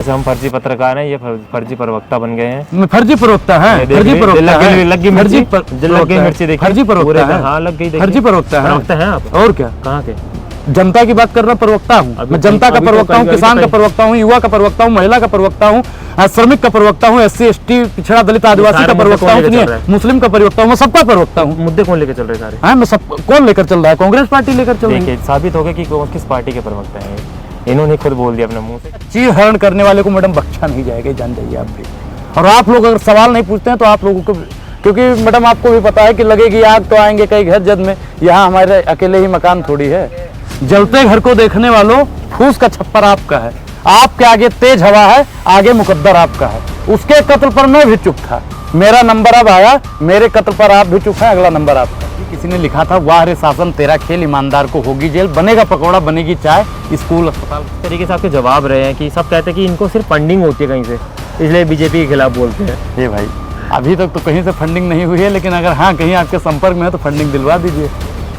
जैसे हम फर्जी पत्रकार हैं, ये फर्जी प्रवक्ता बन गए हैं। फर्जी प्रवक्ता है, फर्जी प्रवक्ता है, लगी मिर्ची देखिए, फर्जी प्रवक्ता है। हाँ लग गई, फर्जी प्रवक्ता है आप। और क्या, कहाँ के? जनता की बात कर रहा प्रवक्ता हूँ मैं, जनता का प्रवक्ता हूँ, किसान का प्रवक्ता हूँ, युवा का प्रवक्ता हूँ, महिला का प्रवक्ता हूँ, श्रमिक का प्रवक्ता हूँ, SC ST पिछड़ा दलित आदिवासी का प्रवक्ता हूँ, मुस्लिम का प्रवक्ता हूँ, मैं सबका प्रवक्ता हूँ। मुद्दे कौन लेकर चल रहे सारे? हाँ मैं सब, कौन लेकर चल रहा है? कांग्रेस पार्टी लेकर चल रही है। साबित हो गया कि किस पार्टी के प्रवक्ता है। इन्होंने खुद बोल दिया अपने मुंह से। चीर हरण करने वाले को मैडम बख्शा नहीं जाएगा, जान जाइए आप भी। और आप लोग अगर सवाल नहीं पूछते हैं तो आप लोगों को, क्योंकि मैडम आपको भी पता है कि लगेगी आग तो आएंगे कई घर जद में, यहाँ हमारे अकेले ही मकान थोड़ी है। जलते घर को देखने वालों, फूस का छप्पर आपका है, आपके आगे तेज हवा है, आगे मुकद्दर आपका है। उसके कत्ल पर मैं भी चुप था, मेरा नंबर अब आया, मेरे कत्ल पर आप भी चुप हैं, अगला नंबर आपका। किसी ने लिखा था, वाह रे शासन तेरा खेल, ईमानदार को होगी जेल, बनेगा पकौड़ा बनेगी चाय, स्कूल अस्पताल। इस तरीके से आपके जवाब रहे हैं कि सब कहते हैं कि इनको सिर्फ फंडिंग होती है कहीं से, इसलिए बीजेपी के खिलाफ बोलते हैं। ये भाई अभी तक तो कहीं से फंडिंग नहीं हुई है, लेकिन अगर हाँ कहीं आपके संपर्क में है तो फंडिंग दिलवा दीजिए।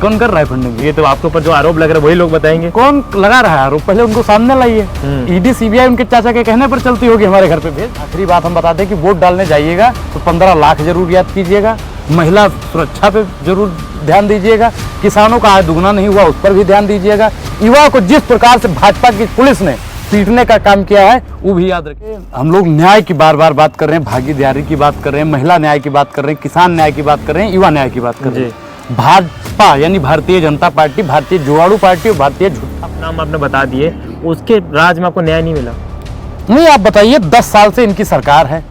कौन कर रहा है फंडिंग? ये तो आपके ऊपर जो आरोप लग रहा है वही लोग बताएंगे। कौन लगा रहा है आरोप? पहले उनको सामने लाइए। ED CBI उनके चाचा के कहने पर चलती होगी हमारे घर पे भेज। आखिरी बात हम बता दें कि वोट डालने जाइएगा तो 15 लाख जरूर याद कीजिएगा, महिला सुरक्षा पे जरूर ध्यान दीजिएगा, किसानों का आय दुगना नहीं हुआ उस पर भी ध्यान दीजिएगा, युवा को जिस प्रकार से भाजपा की पुलिस ने पीटने का काम किया है वो भी याद रखिए। हम लोग न्याय की बार बार बात कर रहे हैं, भागीदारी की बात कर रहे हैं, महिला न्याय की बात कर रहे हैं, किसान न्याय की बात कर रहे हैं, युवा न्याय की बात कर रहे हैं। भाजपा यानी भारतीय जनता पार्टी, भारतीय जुगाड़ू पार्टी और भारतीय झूठा नाम आपने बता दिए, उसके राज में आपको न्याय नहीं मिला? नहीं, आप बताइए, 10 साल से इनकी सरकार है,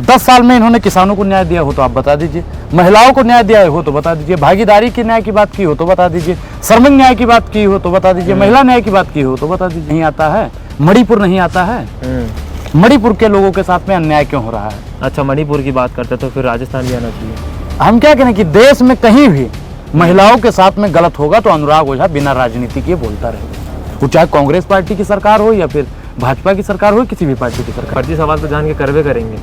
10 साल में इन्होंने किसानों को न्याय दिया हो तो आप बता दीजिए, महिलाओं को न्याय दिया हो तो बता दीजिए, भागीदारी के न्याय की बात की हो तो बता दीजिए, श्रमिक न्याय की बात की हो तो बता दीजिए, महिला न्याय की बात की हो तो बता दीजिए। नहीं आता है? मणिपुर नहीं आता है? मणिपुर के लोगों के साथ में अन्याय क्यों हो रहा है? अच्छा, मणिपुर की बात करते तो फिर राजस्थान भी आना चाहिए। हम क्या कहें कि देश में कहीं भी महिलाओं के साथ में गलत होगा तो अनुराग ओझा बिना राजनीति के बोलता रहेगा, वो चाहे कांग्रेस पार्टी की सरकार हो या फिर भाजपा की सरकार हो, किसी भी पार्टी की सरकार। फर्जी सवाल तो जान के करवे करेंगे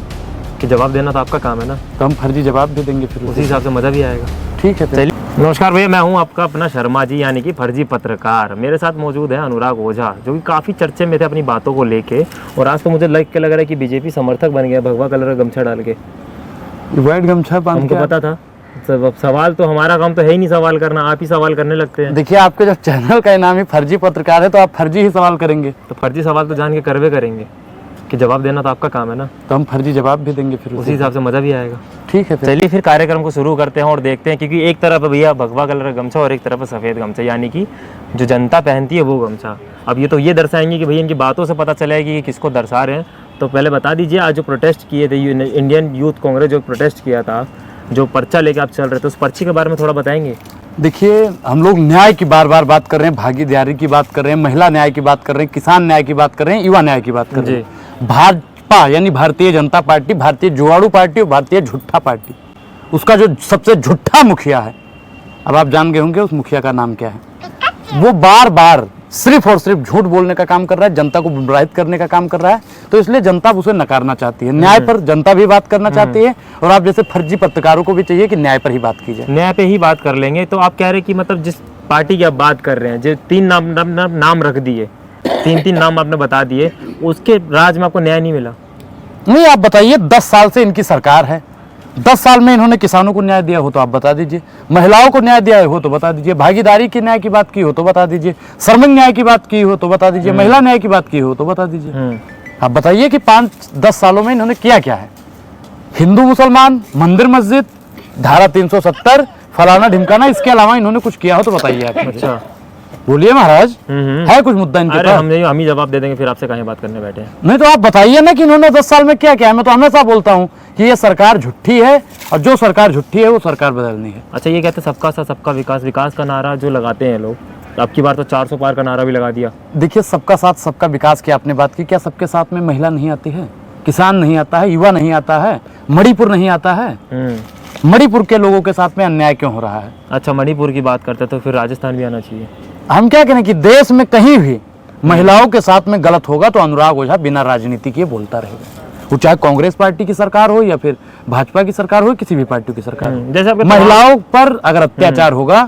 कि जवाब देना तो आपका काम है ना, तो हम फर्जी जवाब भी देंगे, फिर उसी हिसाब से मजा भी आएगा। ठीक है, चलिए। नमस्कार भैया, मैं हूं आपका अपना शर्मा जी, यानी कि फर्जी पत्रकार। मेरे साथ मौजूद है अनुराग ओझा, जो कि काफ़ी चर्चे में थे अपनी बातों को लेके, और आज तो मुझे लग रहा है कि बीजेपी समर्थक बन गया भगवा कलर का गमछा डाल के। व्हाइट गमछा बांध के? हमको पता था। सवाल तो हमारा काम तो है ही नहीं सवाल करना, आप ही सवाल करने लगते हैं। देखिए, आपके जब चैनल का नाम ही फर्जी पत्रकार है तो आप फर्जी ही सवाल करेंगे। तो फर्जी सवाल तो जान के करवे करेंगे कि जवाब देना तो आपका काम है ना, तो हम फर्जी जवाब भी देंगे, फिर उसी हिसाब से मजा भी आएगा। ठीक है, चलिए फिर कार्यक्रम को शुरू करते हैं और देखते हैं, क्योंकि एक तरफ भैया भगवा कलर का गमछा और एक तरफ सफ़ेद गमछा, यानी कि जो जनता पहनती है वो गमछा। अब ये तो ये दर्शाएंगे कि भैया इनकी बातों से पता चलेगा कि किसको दर्शा रहे हैं। तो पहले बता दीजिए, आज जो प्रोटेस्ट किए थे, इंडियन यूथ कांग्रेस जो प्रोटेस्ट किया था, जो पर्चा लेके आप चल रहे थे, उस पर्ची के बारे में थोड़ा बताएंगे। देखिए, हम लोग न्याय की बार बार बात कर रहे हैं, भागीदारी की बात कर रहे हैं, महिला न्याय की बात कर रहे हैं, किसान न्याय की बात कर रहे हैं, युवा न्याय की बात कर रहे हैं। भाजपा यानी भारतीय जनता पार्टी, भारतीय जुगाड़ू पार्टी और भारतीय झूठा पार्टी, उसका जो सबसे झूठा मुखिया है, अब आप जान गए होंगे उस मुखिया का नाम क्या है। वो बार बार सिर्फ और सिर्फ झूठ बोलने का काम कर रहा है, जनता को गुमराहित करने का काम कर रहा है, तो इसलिए जनता उसे नकारना चाहती है। न्याय पर जनता भी बात करना चाहती है, और आप जैसे फर्जी पत्रकारों को भी चाहिए कि न्याय पर ही बात की जाए। न्याय पे ही बात कर लेंगे। तो आप कह रहे हैं कि मतलब जिस पार्टी की आप बात कर रहे हैं, जो 3 नाम रख दिए, 3 नाम आपने बता दिए, उसके राज में आपको न्याय नहीं मिला? नहीं, आप बताइए, 10 साल से इनकी सरकार है, 10 साल में इन्होंने किसानों को न्याय दिया हो तो आप बता दीजिए, महिलाओं को न्याय दिया हो तो बता दीजिए, भागीदारी के न्याय की बात की हो तो बता दीजिए, श्रमिक न्याय की बात की हो तो बता दीजिए, महिला न्याय की बात की हो तो बता दीजिए। आप बताइए कि 5-10 सालों में इन्होंने किया क्या है? हिंदू मुसलमान, मंदिर मस्जिद, धारा 370, फलाना ढिमकाना, इसके अलावा इन्होंने कुछ किया हो तो बताइए आप। अच्छा, बोलिए महाराज, है कुछ मुद्दा इनके पास? हम ही जवाब दे देंगे, फिर आपसे कहीं बात करने बैठे हैं। नहीं, तो आप बताइए ना कि इन्होंने 10 साल में क्या किया है। मैं तो हमेशा बोलता हूँ कि ये सरकार झूठी है, और जो सरकार झूठी है वो सरकार बदलनी है। अच्छा, ये कहते हैं सबका साथ सबका विकास, विकास का नारा जो लगाते हैं लोग, अब की बार तो 400 पार का नारा भी लगा दिया। देखिए, सबका साथ सबका विकास की आपने बात की, क्या सबके साथ में महिला नहीं आती है, किसान नहीं आता है, युवा नहीं आता है, मणिपुर नहीं आता है? मणिपुर के लोगों के साथ में अन्याय क्यों हो रहा है? अच्छा, मणिपुर की बात करते तो फिर राजस्थान भी आना चाहिए। हम क्या कहें कि देश में कहीं भी महिलाओं के साथ में गलत होगा तो अनुराग ओझा बिना राजनीति के बोलता रहेगा, वो चाहे कांग्रेस पार्टी की सरकार हो या फिर भाजपा की सरकार हो, किसी भी पार्टी की सरकार हो। जैसे महिलाओं पर अगर अत्याचार होगा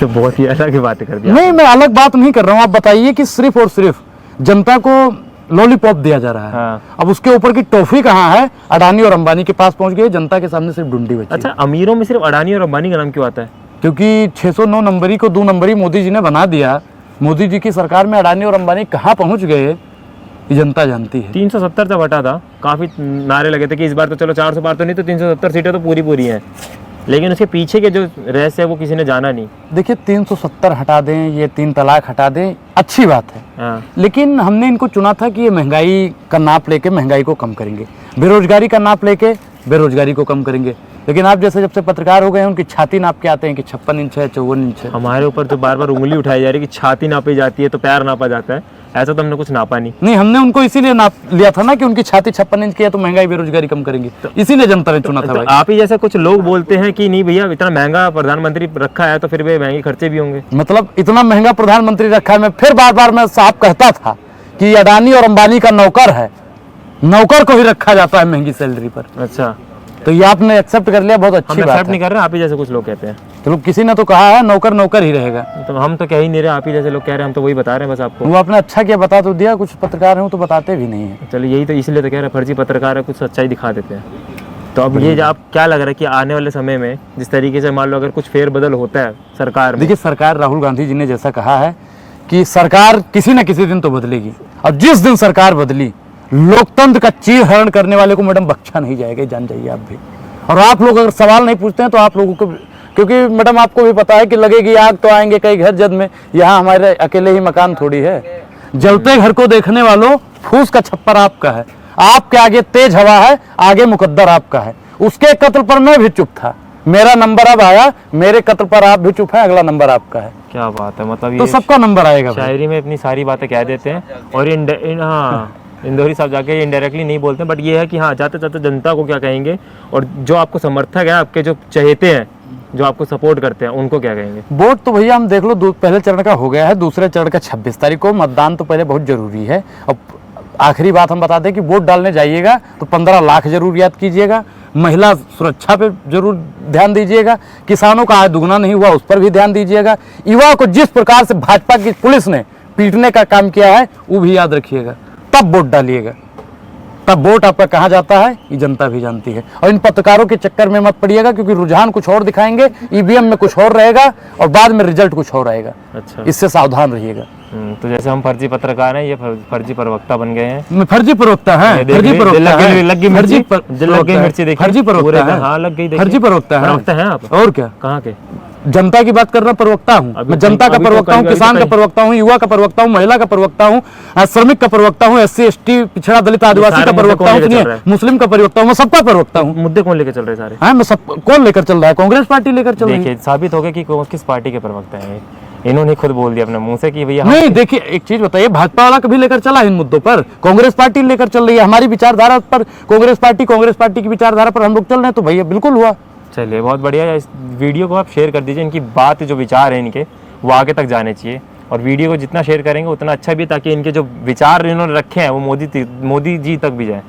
तो बहुत ही अलग ही बातें कर दिया। नहीं, मैं अलग बात नहीं कर रहा हूँ। आप बताइए कि सिर्फ और सिर्फ जनता को लॉलीपॉप दिया जा रहा है। हाँ। अब उसके ऊपर की टॉफी कहाँ है? अडानी और अंबानी के पास पहुंच गई, जनता के सामने सिर्फ ढूंढी बची। अच्छा, अमीरों में सिर्फ अडानी और अंबानी का नाम क्यों आता है? क्योंकि 609 नंबरी को 2 नंबरी मोदी जी ने बना दिया। मोदी जी की सरकार में अडानी और अंबानी कहाँ पहुंच गए, ये जनता जानती है। 370 तक हटा था, काफी नारे लगे थे कि इस बार तो चलो 400 पार तो नहीं तो 370 सीटें तो पूरी हैं, लेकिन उसके पीछे के जो रहस्य है वो किसी ने जाना नहीं। देखिए, 370 हटा दें, ये 3 तलाक हटा दें, अच्छी बात है। हाँ। लेकिन हमने इनको चुना था कि ये महंगाई का नाप लेके महंगाई को कम करेंगे, बेरोजगारी का नाप लेके बेरोजगारी को कम करेंगे। लेकिन आप जैसे जब से पत्रकार हो गए हैं, उनकी छाती नाप के आते हैं कि 56 इंच है, 54 इंच है। हमारे ऊपर तो बार बार उंगली उठाई जा रही है कि छाती नापी जाती है तो पैर नापा जाता है, ऐसा तो हमने कुछ नापा नहीं। नहीं, हमने उनको इसीलिए नाप लिया था ना कि उनकी छाती 56 इंच की है तो महंगाई बेरोजगारी कम करेंगे, इसीलिए जनता ने चुना था तो भाई। आप ही जैसे कुछ लोग बोलते हैं कि नहीं भैया इतना महंगा प्रधानमंत्री रखा है तो फिर वे महंगे खर्चे भी होंगे। मतलब इतना महंगा प्रधानमंत्री रखा है। मैं फिर बार बार मैं साफ कहता था कि अडानी और अंबानी का नौकर है, नौकर को ही रखा जाता है महंगी सैलरी पर। अच्छा, तो ये आपने एक्सेप्ट कर लिया, बहुत अच्छी हम बात एक्सेप्ट है। नहीं कर रहे, आप ही जैसे कुछ लोग कहते हैं। चलो, किसी ने तो कहा है नौकर नौकर ही रहेगा, तो हम तो कह ही नहीं रहे, आप ही जैसे लोग कह रहे हैं, हम तो वही बता रहे हैं बस आपको। वो आपने अच्छा किया, बता तो दिया। कुछ पत्रकार हैं वो तो बताते भी नहीं है। चलिए, यही तो इसलिए तो कह रहे हैं फर्जी पत्रकार है, कुछ सच्चाई दिखा देते हैं। तो अब ये आप क्या लग रहा है कि आने वाले समय में जिस तरीके से मान लो अगर कुछ फेरबदल होता है सरकार में? देखिए, सरकार, राहुल गांधी जी ने जैसा कहा है कि सरकार किसी न किसी दिन तो बदलेगी, और जिस दिन सरकार बदली, लोकतंत्र का चीरहरण करने वाले को मैडम बख्शा नहीं जाएगा, जान जाइए आप भी। और आप लोग अगर सवाल नहीं पूछते हैं तो आप लोगों को, क्योंकि मैडम आपको भी पता है कि लगेगी आग तो आएंगे कई घर जद में, यहाँ हमारे अकेले ही मकान थोड़ी है। जलते घर को देखने वालों, फूस का छप्पर आपका है, आपके आगे तेज हवा है, आगे मुकद्दर आपका है। उसके कत्ल पर मैं भी चुप था, मेरा नंबर अब आया, मेरे कत्ल पर आप भी चुप है, अगला नंबर आपका है। क्या बात है, मतलब तो ये सबका नंबर आएगा भाई। शायरी में इतनी सारी बातें कह देते हैं और हाँ इंदौरी साहब जाके इनडायरेक्टली नहीं बोलते, बट ये है कि हाँ जाते जाते जनता को क्या कहेंगे, और जो आपको समर्थक है, आपके जो चहेते हैं, जो आपको सपोर्ट करते हैं, उनको क्या कहेंगे? वोट तो भैया हम देख लो, पहले चरण का हो गया है, दूसरे चरण का 26 तारीख को। मतदान तो पहले बहुत जरूरी है। अब आखिरी बात हम बता दें कि वोट डालने जाइएगा तो 15 लाख जरूर याद कीजिएगा, महिला सुरक्षा पे जरूर ध्यान दीजिएगा, किसानों का आय दुगना नहीं हुआ उस पर भी ध्यान दीजिएगा, युवा को जिस प्रकार से भाजपा की पुलिस ने पीटने का काम किया है वो भी याद रखिएगा, तब वोट डालिएगा। तब वोट आपका कहाँ जाता है ये जनता भी जानती है। और इन पत्रकारों के चक्कर में मत पड़िएगा, क्योंकि रुझान कुछ और दिखाएंगे, ईवीएम में कुछ और रहेगा और बाद में रिजल्ट कुछ और आएगा। अच्छा, इससे सावधान रहिएगा। तो जैसे हम फर्जी पत्रकार हैं, ये फर्जी प्रवक्ता बन गए हैं। फर्जी प्रवक्ता है, ये देख फर्जी ली, प्रवक्ता है, लग गई फर्जी मिर्ची, लग गई मिर्ची, देखिए फर्जी प्रवक्ता है। हाँ लग गई, देखिए। फर्जी प्रवक्ता है, प्रवक्ता हैं आप? और क्या, कहाँ के? जनता की बात कर रहा प्रवक्ता हूँ अभी मैं, जनता का अभी तो प्रवक्ता हूँ, कहीं- किसान अभी का तो प्रवक्ता हूँ, युवा का प्रवक्ता हूँ, महिला का प्रवक्ता हूँ, श्रमिक का प्रवक्ता हूँ, SC ST पिछड़ा दलित आदिवासी सारे का मुद्दे प्रवक्ता कौन हूँ, लेके चल सुनिए, रहा है? मुस्लिम का प्रवक्ता हूँ, मैं सबका प्रवक्ता हूँ। मुद्दे कौन लेकर चल रहे सारे? हाँ, मैं सब, कौन लेकर चल रहा है? कांग्रेस पार्टी लेकर चल रही है। देखिए, साबित हो गया कि किस पार्टी के प्रवक्ता हैं। इन्होंने खुद बोल दिया अपने मुंह से कि भैया नहीं, देखिए एक चीज बताइए, भाजपा वाला कभी लेकर चला इन मुद्दों पर? कांग्रेस पार्टी लेकर चल रही है हमारी विचारधारा पर, कांग्रेस पार्टी की विचारधारा पर हम लोग चल रहे हैं, तो भैया बिल्कुल हुआ। चलिए, बहुत बढ़िया। इस वीडियो को आप शेयर कर दीजिए, इनकी बात जो विचार है इनके वो आगे तक जाने चाहिए, और वीडियो को जितना शेयर करेंगे उतना अच्छा भी, ताकि इनके जो विचार इन्होंने रखे हैं वो मोदी जी तक भी जाए।